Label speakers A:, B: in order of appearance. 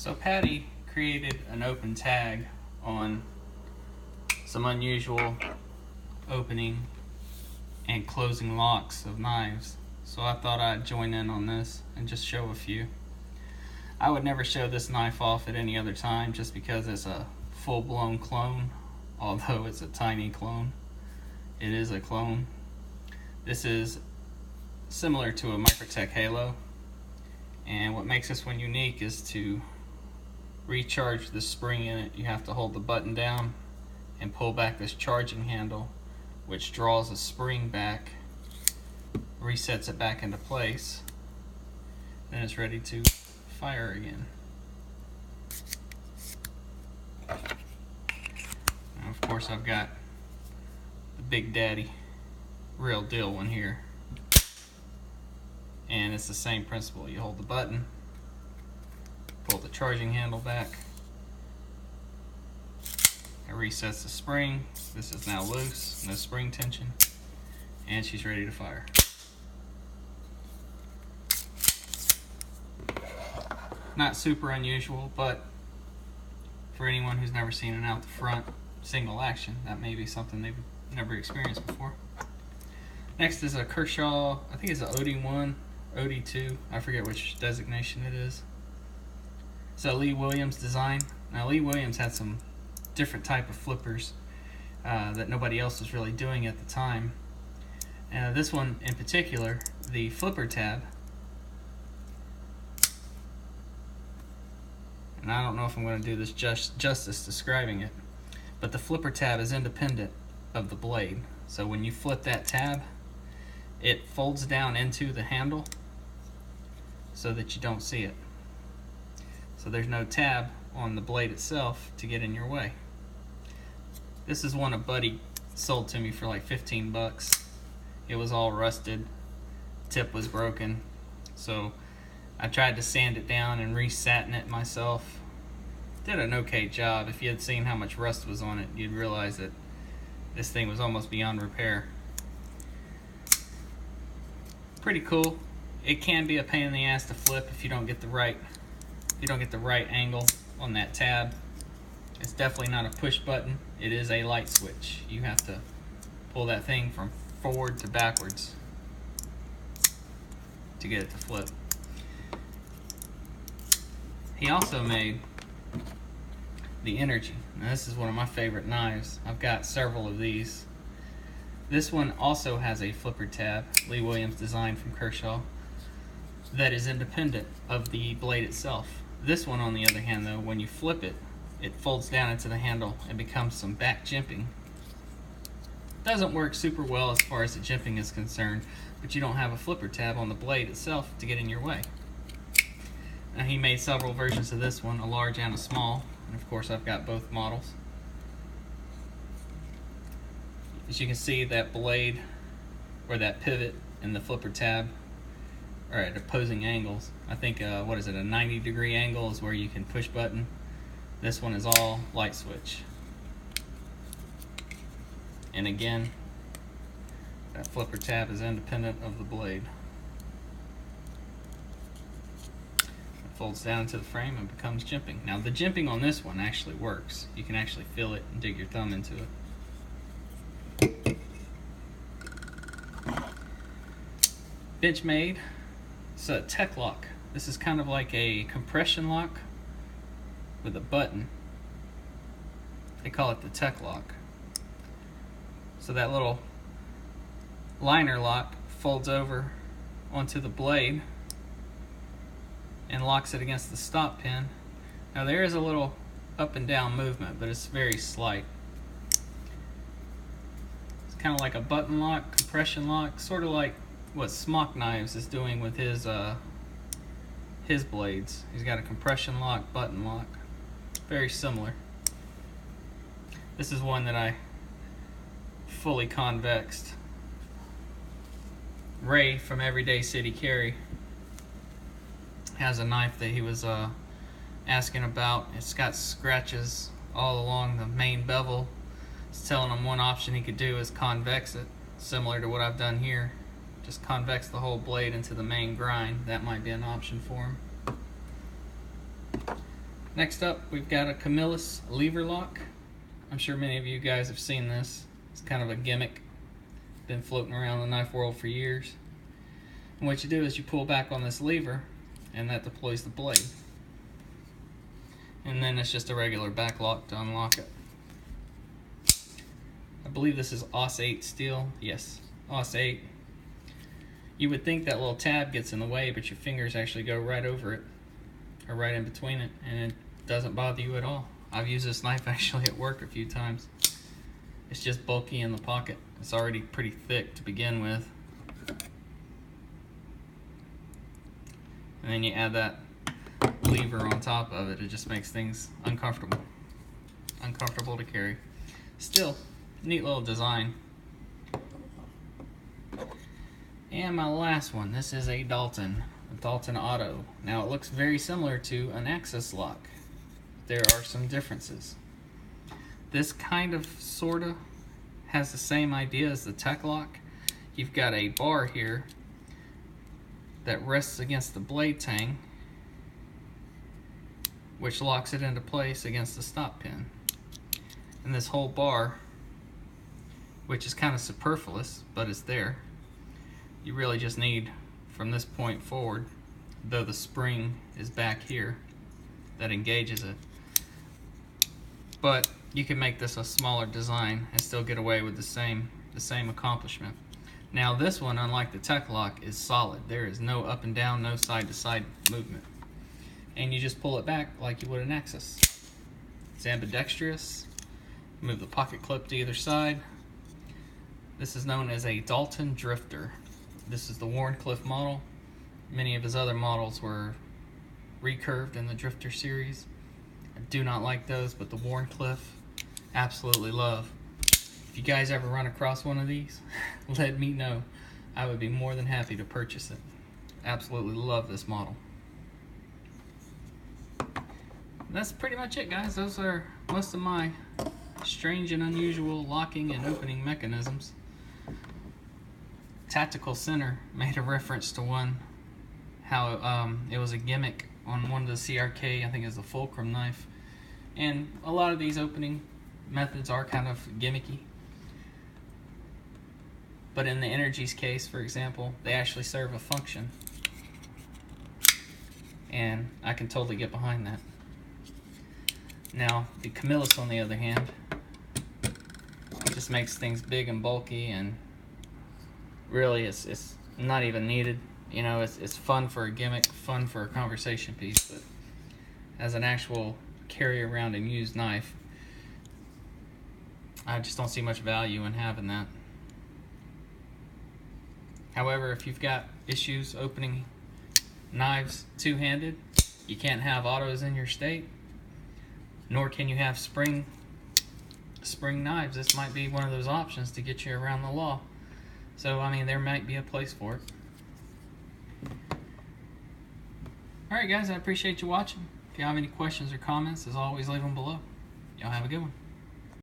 A: So Patty created an open tag on some unusual opening and closing locks of knives. So I thought I'd join in on this and just show a few. I would never show this knife off at any other time just because it's a full-blown clone, although it's a tiny clone. It is a clone. This is similar to a Microtech Halo, and what makes this one unique is to recharge the spring in it. You have to hold the button down and pull back this charging handle, which draws a spring back, resets it back into place, then it's ready to fire again. Now, of course, I've got the Big Daddy real deal one here, and it's the same principle. You hold the button, pull the charging handle back, it resets the spring. This is now loose, no spring tension, and she's ready to fire. Not super unusual, but for anyone who's never seen an out the front single action, that may be something they've never experienced before. Next is a Kershaw, I think it's an OD1, OD2, I forget which designation it is. It's a Lee Williams design. Now Lee Williams had some different type of flippers that nobody else was really doing at the time. This one in particular, the flipper tab, and I don't know if I'm going to do this justice describing it, but the flipper tab is independent of the blade. So when you flip that tab, it folds down into the handle so that you don't see it. So there's no tab on the blade itself to get in your way. This is one a buddy sold to me for like 15 bucks. It was all rusted, tip was broken, so I tried to sand it down and re-satin it myself. Did an okay job. If you had seen how much rust was on it, you'd realize that this thing was almost beyond repair. Pretty cool. It can be a pain in the ass to flip if you don't get the right angle on that tab. It's definitely not a push button. It is a light switch. You have to pull that thing from forward to backwards to get it to flip. He also made the Energy. Now this is one of my favorite knives. I've got several of these. This one also has a flipper tab, Lee Williams design from Kershaw, that is independent of the blade itself. This one, on the other hand, though, when you flip it, it folds down into the handle and becomes some back jimping. Doesn't work super well as far as the jimping is concerned, but you don't have a flipper tab on the blade itself to get in your way. Now he made several versions of this one, a large and a small, and of course I've got both models. As you can see, that blade, or that pivot, and the flipper tab are at opposing angles. I think, what is it, a 90-degree angle is where you can push button. This one is all light switch. And again, that flipper tab is independent of the blade. It folds down to the frame and becomes jimping. Now the jimping on this one actually works. You can actually feel it and dig your thumb into it. Benchmade. It's a tech lock. This is kind of like a compression lock with a button. They call it the tech lock. So that little liner lock folds over onto the blade and locks it against the stop pin. Now there is a little up and down movement, but it's very slight. It's kind of like a button lock, compression lock, sort of like what Smock Knives is doing with his blades. He's got a compression lock, button lock, very similar. This is one that I fully convexed. Ray from Everyday City Carry has a knife that he was asking about. It's got scratches all along the main bevel. It's telling him one option he could do is convex it, similar to what I've done here. Just convex the whole blade into the main grind. That might be an option for him. Next up, we've got a Camillus lever lock. I'm sure many of you guys have seen this. It's kind of a gimmick. Been floating around the knife world for years. And what you do is you pull back on this lever, and that deploys the blade. And then it's just a regular back lock to unlock it. I believe this is AUS 8 steel. Yes, AUS 8. You would think that little tab gets in the way, but your fingers actually go right over it, or right in between it, and it doesn't bother you at all. I've used this knife actually at work a few times. It's just bulky in the pocket. It's already pretty thick to begin with. And then you add that lever on top of it. It just makes things uncomfortable. Uncomfortable to carry. Still, neat little design. And my last one, this is a Dalton Auto. Now it looks very similar to an Axis lock. There are some differences. This kind of sorta has the same idea as the Tech Lock. You've got a bar here that rests against the blade tang, which locks it into place against the stop pin. And this whole bar, which is kind of superfluous, but it's there. You really just need, from this point forward, though the spring is back here that engages it. But you can make this a smaller design and still get away with the same accomplishment. Now this one, unlike the Tech Lock, is solid. There is no up and down, no side to side movement. And you just pull it back like you would an Axis. It's ambidextrous. Move the pocket clip to either side. This is known as a Dalton Drifter. This is the Warncliffe model. Many of his other models were recurved in the Drifter series. I do not like those, but the Warncliffe, absolutely love. If you guys ever run across one of these, let me know. I would be more than happy to purchase it. Absolutely love this model. That's pretty much it, guys. Those are most of my strange and unusual locking and opening mechanisms. Tactical Center made a reference to one, how it was a gimmick on one of the CRK, I think it's the Fulcrum knife. And a lot of these opening methods are kind of gimmicky. But in the Energy's case, for example, they actually serve a function. And I can totally get behind that. Now, the Camillus, on the other hand, just makes things big and bulky, and really it's not even needed. You know, it's fun for a gimmick, fun for a conversation piece, but as an actual carry around and use knife, I just don't see much value in having that. However, if you've got issues opening knives two-handed, you can't have autos in your state, nor can you have spring knives. This might be one of those options to get you around the law. So, I mean, there might be a place for it. Alright guys, I appreciate you watching. If you have any questions or comments, as always, leave them below. Y'all have a good one.